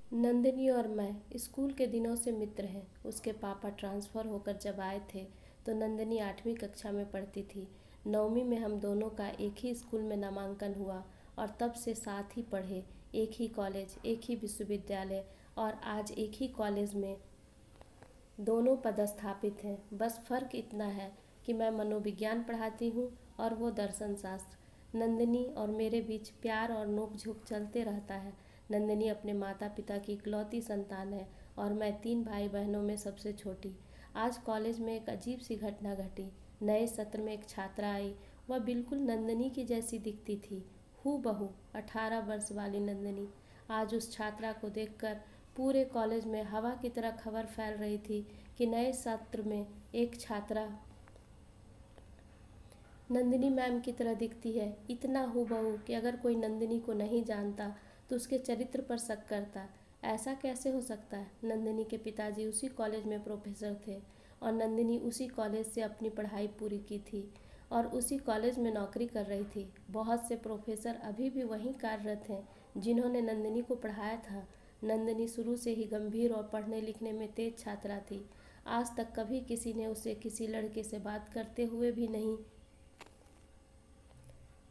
नंदिनी और मैं स्कूल के दिनों से मित्र हैं। उसके पापा ट्रांसफ़र होकर जब आए थे तो नंदिनी 8वीं कक्षा में पढ़ती थी। 9वीं में हम दोनों का एक ही स्कूल में नामांकन हुआ और तब से साथ ही पढ़े, एक ही कॉलेज, एक ही विश्वविद्यालय और आज एक ही कॉलेज में दोनों पदस्थापित हैं। बस फ़र्क इतना है कि मैं मनोविज्ञान पढ़ाती हूँ और वो दर्शन शास्त्र। नंदिनी और मेरे बीच प्यार और नोक-झोंक चलते रहता है। नंदिनी अपने माता पिता की इकलौती संतान है और मैं 3 भाई बहनों में सबसे छोटी। आज कॉलेज में एक अजीब सी घटना घटी। नए सत्र में एक छात्रा आई। वह बिल्कुल नंदिनी की जैसी दिखती थी, हूबहू 18 वर्ष वाली नंदिनी। आज उस छात्रा को देखकर पूरे कॉलेज में हवा की तरह खबर फैल रही थी कि नए सत्र में एक छात्रा नंदिनी मैम की तरह दिखती है। इतना हूबहू कि अगर कोई नंदिनी को नहीं जानता तो उसके चरित्र पर शक करता। ऐसा कैसे हो सकता है? नंदिनी के पिताजी उसी कॉलेज में प्रोफेसर थे और नंदिनी उसी कॉलेज से अपनी पढ़ाई पूरी की थी और उसी कॉलेज में नौकरी कर रही थी। बहुत से प्रोफेसर अभी भी वहीं कार्यरत हैं जिन्होंने नंदिनी को पढ़ाया था। नंदिनी शुरू से ही गंभीर और पढ़ने लिखने में तेज छात्रा थी। आज तक कभी किसी ने उसे किसी लड़के से बात करते हुए भी नहीं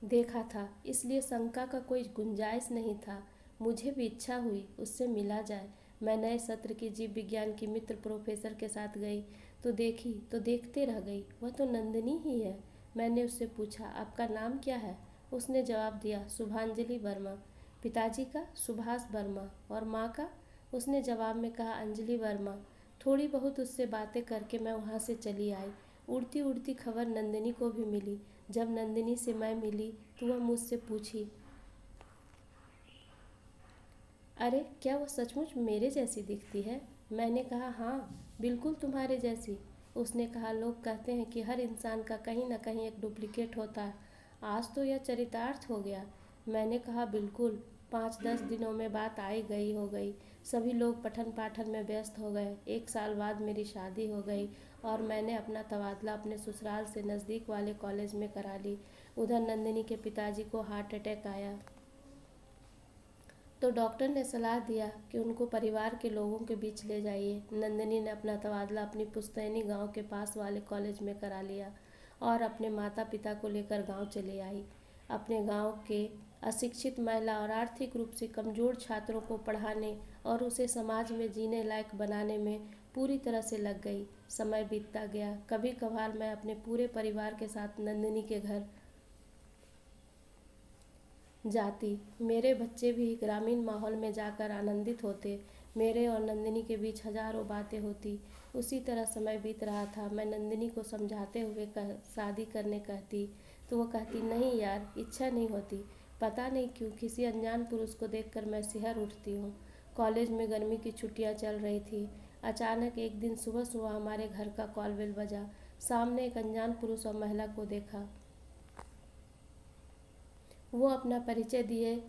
देखा था, इसलिए शंका का कोई गुंजाइश नहीं था। मुझे भी इच्छा हुई उससे मिला जाए। मैं नए सत्र की जीव विज्ञान की मित्र प्रोफेसर के साथ गई तो देखते रह गई। वह तो नंदिनी ही है। मैंने उससे पूछा, आपका नाम क्या है? उसने जवाब दिया, शुभांजलि वर्मा। पिताजी का? सुभाष वर्मा। और माँ का? उसने जवाब में कहा, अंजलि वर्मा। थोड़ी बहुत उससे बातें करके मैं वहाँ से चली आई। उड़ती उड़ती खबर नंदिनी को भी मिली। जब नंदिनी से मैं मिली तो वह मुझसे पूछी, अरे क्या वो सचमुच मेरे जैसी दिखती है? मैंने कहा, हाँ बिल्कुल तुम्हारे जैसी। उसने कहा, लोग कहते हैं कि हर इंसान का कहीं ना कहीं एक डुप्लीकेट होता है। आज तो यह चरितार्थ हो गया। मैंने कहा, बिल्कुल। 5-10 दिनों में बात आई गई हो गई। सभी लोग पठन पाठन में व्यस्त हो गए। 1 साल बाद मेरी शादी हो गई और मैंने अपना तबादला अपने ससुराल से नज़दीक वाले कॉलेज में करा ली। उधर नंदिनी के पिताजी को हार्ट अटैक आया तो डॉक्टर ने सलाह दिया कि उनको परिवार के लोगों के बीच ले जाइए। नंदिनी ने अपना तबादला अपनी पुश्तैनी गांव के पास वाले कॉलेज में करा लिया और अपने माता पिता को लेकर गांव चले आई। अपने गांव के अशिक्षित महिला और आर्थिक रूप से कमज़ोर छात्रों को पढ़ाने और उसे समाज में जीने लायक बनाने में पूरी तरह से लग गई। समय बीतता गया। कभी कभार मैं अपने पूरे परिवार के साथ नंदिनी के घर जाती। मेरे बच्चे भी ग्रामीण माहौल में जाकर आनंदित होते। मेरे और नंदिनी के बीच हजारों बातें होती। उसी तरह समय बीत रहा था। मैं नंदिनी को समझाते हुए शादी करने कहती तो वो कहती, नहीं यार, इच्छा नहीं होती। पता नहीं क्यों किसी अनजान पुरुष को देखकर मैं सिहर उठती हूँ। कॉलेज में गर्मी की छुट्टियाँ चल रही थी। अचानक एक दिन सुबह सुबह हमारे घर का कॉल बेल बजा। सामने एक अनजान पुरुष और महिला को देखा। वो अपना परिचय दिए,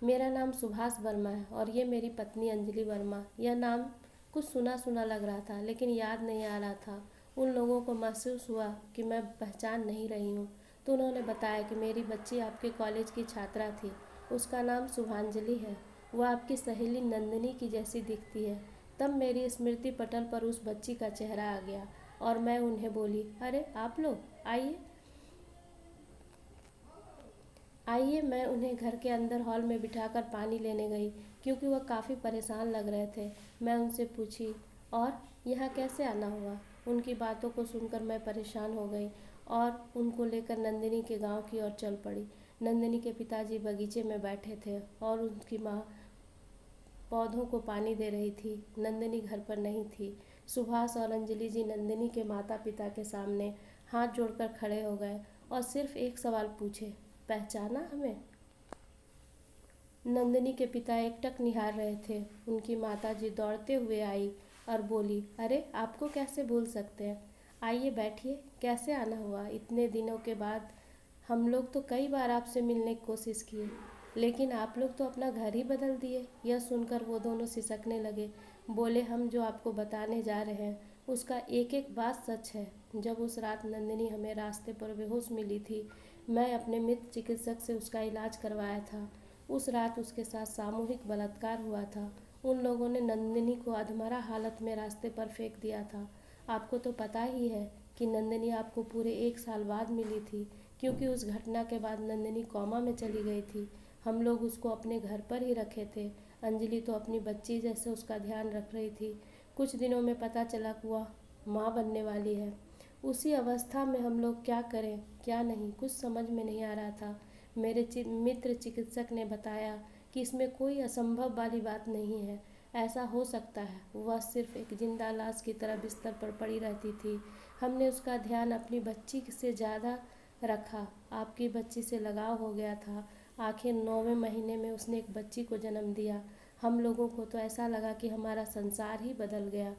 मेरा नाम सुभाष वर्मा है और ये मेरी पत्नी अंजलि वर्मा। यह नाम कुछ सुना सुना लग रहा था लेकिन याद नहीं आ रहा था। उन लोगों को महसूस हुआ कि मैं पहचान नहीं रही हूँ तो उन्होंने बताया कि मेरी बच्ची आपके कॉलेज की छात्रा थी। उसका नाम शुभांजलि है। वह आपकी सहेली नंदिनी की जैसी दिखती है। तब मेरी स्मृति पटल पर उस बच्ची का चेहरा आ गया और मैं उन्हें बोली, अरे आप लोग आइए आइए। मैं उन्हें घर के अंदर हॉल में बिठाकर पानी लेने गई क्योंकि वह काफ़ी परेशान लग रहे थे। मैं उनसे पूछी, और यहाँ कैसे आना हुआ? उनकी बातों को सुनकर मैं परेशान हो गई और उनको लेकर नंदिनी के गांव की ओर चल पड़ी। नंदिनी के पिताजी बगीचे में बैठे थे और उनकी माँ पौधों को पानी दे रही थी। नंदिनी घर पर नहीं थी। सुभाष और अंजलि जी नंदिनी के माता पिता के सामने हाथ जोड़कर खड़े हो गए और सिर्फ एक सवाल पूछे, पहचाना हमें? नंदिनी के पिता एकटक निहार रहे थे। उनकी माताजी दौड़ते हुए आई और बोली, अरे आपको कैसे भूल सकते हैं? आइए बैठिए। कैसे आना हुआ? इतने दिनों के बाद हम लोग तो कई बार आपसे मिलने की कोशिश किए लेकिन आप लोग तो अपना घर ही बदल दिए। यह सुनकर वो दोनों सिसकने लगे। बोले, हम जो आपको बताने जा रहे हैं उसका एक एक बात सच है। जब उस रात नंदिनी हमें रास्ते पर बेहोश मिली थी, मैं अपने मित्र चिकित्सक से उसका इलाज करवाया था। उस रात उसके साथ सामूहिक बलात्कार हुआ था। उन लोगों ने नंदिनी को अधमरा हालत में रास्ते पर फेंक दिया था। आपको तो पता ही है कि नंदिनी आपको पूरे 1 साल बाद मिली थी, क्योंकि उस घटना के बाद नंदिनी कोमा में चली गई थी। हम लोग उसको अपने घर पर ही रखे थे। अंजलि तो अपनी बच्ची जैसे उसका ध्यान रख रही थी। कुछ दिनों में पता चला कि वह माँ बनने वाली है। उसी अवस्था में हम लोग क्या करें क्या नहीं कुछ समझ में नहीं आ रहा था। मेरे मित्र चिकित्सक ने बताया कि इसमें कोई असंभव वाली बात नहीं है, ऐसा हो सकता है। वह सिर्फ एक जिंदा लाश की तरह बिस्तर पर पड़ी रहती थी। हमने उसका ध्यान अपनी बच्ची से ज़्यादा रखा। आपकी बच्ची से लगाव हो गया था। आखिर 9वें महीने में उसने एक बच्ची को जन्म दिया। हम लोगों को तो ऐसा लगा कि हमारा संसार ही बदल गया।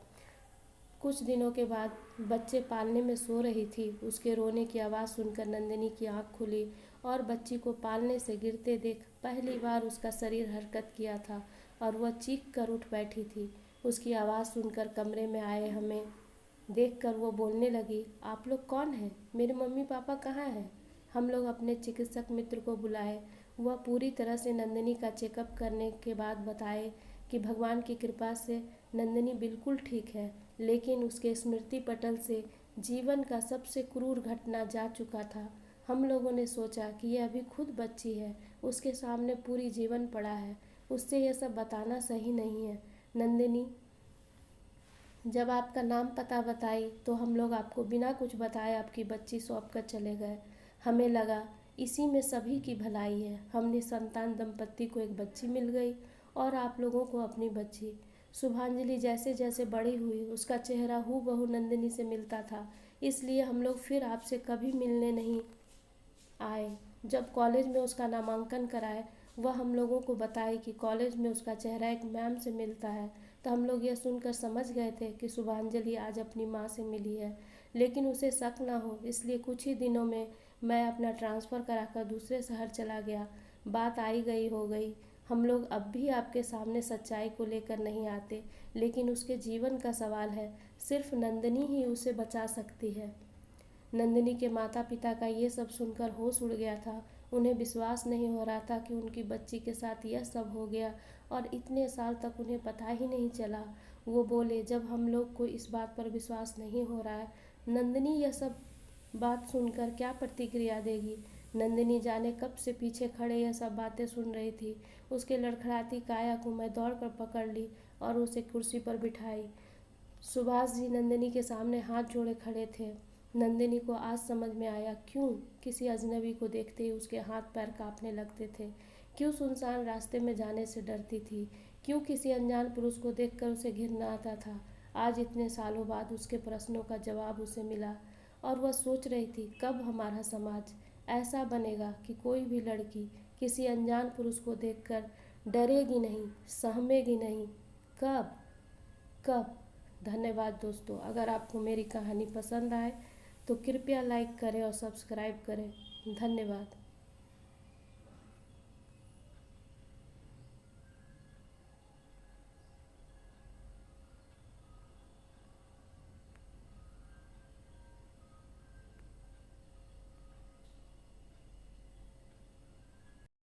कुछ दिनों के बाद बच्चे पालने में सो रही थी। उसके रोने की आवाज़ सुनकर नंदिनी की आंख खुली और बच्ची को पालने से गिरते देख पहली बार उसका शरीर हरकत किया था और वह चीख कर उठ बैठी थी। उसकी आवाज़ सुनकर कमरे में आए हमें देखकर वो बोलने लगी, आप लोग कौन हैं? मेरे मम्मी पापा कहाँ हैं? हम लोग अपने चिकित्सक मित्र को बुलाए। वह पूरी तरह से नंदिनी का चेकअप करने के बाद बताए कि भगवान की कृपा से नंदिनी बिल्कुल ठीक है, लेकिन उसके स्मृति पटल से जीवन का सबसे क्रूर घटना जा चुका था। हम लोगों ने सोचा कि यह अभी खुद बच्ची है, उसके सामने पूरी जीवन पड़ा है, उससे यह सब बताना सही नहीं है। नंदिनी, जब आपका नाम पता बताई तो हम लोग आपको बिना कुछ बताए आपकी बच्ची सौंप कर चले गए। हमें लगा इसी में सभी की भलाई है। हमने संतान दंपत्ति को एक बच्ची मिल गई और आप लोगों को अपनी बच्ची। शुभांजलि जैसे जैसे बड़ी हुई उसका चेहरा हूबहू नंदिनी से मिलता था, इसलिए हम लोग फिर आपसे कभी मिलने नहीं आए। जब कॉलेज में उसका नामांकन कराए, वह हम लोगों को बताई कि कॉलेज में उसका चेहरा एक मैम से मिलता है, तो हम लोग यह सुनकर समझ गए थे कि शुभांजलि आज अपनी माँ से मिली है। लेकिन उसे शक ना हो इसलिए कुछ ही दिनों में मैं अपना ट्रांसफ़र कराकर दूसरे शहर चला गया। बात आई गई हो गई। हम लोग अब भी आपके सामने सच्चाई को लेकर नहीं आते, लेकिन उसके जीवन का सवाल है। सिर्फ नंदिनी ही उसे बचा सकती है। नंदिनी के माता पिता का ये सब सुनकर होश उड़ गया था। उन्हें विश्वास नहीं हो रहा था कि उनकी बच्ची के साथ यह सब हो गया और इतने साल तक उन्हें पता ही नहीं चला। वो बोले, जब हम लोग को इस बात पर विश्वास नहीं हो रहा है, नंदिनी यह सब बात सुनकर क्या प्रतिक्रिया देगी? नंदिनी जाने कब से पीछे खड़े यह सब बातें सुन रही थी। उसके लड़खड़ाती काया को मैं दौड़कर पकड़ ली और उसे कुर्सी पर बिठाई। सुभाष जी नंदिनी के सामने हाथ जोड़े खड़े थे। नंदिनी को आज समझ में आया क्यों किसी अजनबी को देखते ही उसके हाथ पैर कांपने लगते थे, क्यों सुनसान रास्ते में जाने से डरती थी, क्यों किसी अनजान पुरुष को देखकर उसे घिरना आता था। आज इतने सालों बाद उसके प्रश्नों का जवाब उसे मिला और वह सोच रही थी कब हमारा समाज ऐसा बनेगा कि कोई भी लड़की किसी अनजान पुरुष को देखकर डरेगी नहीं, सहमेगी नहीं। कब कब धन्यवाद दोस्तों। अगर आपको मेरी कहानी पसंद आए तो कृपया लाइक करें और सब्सक्राइब करें। धन्यवाद।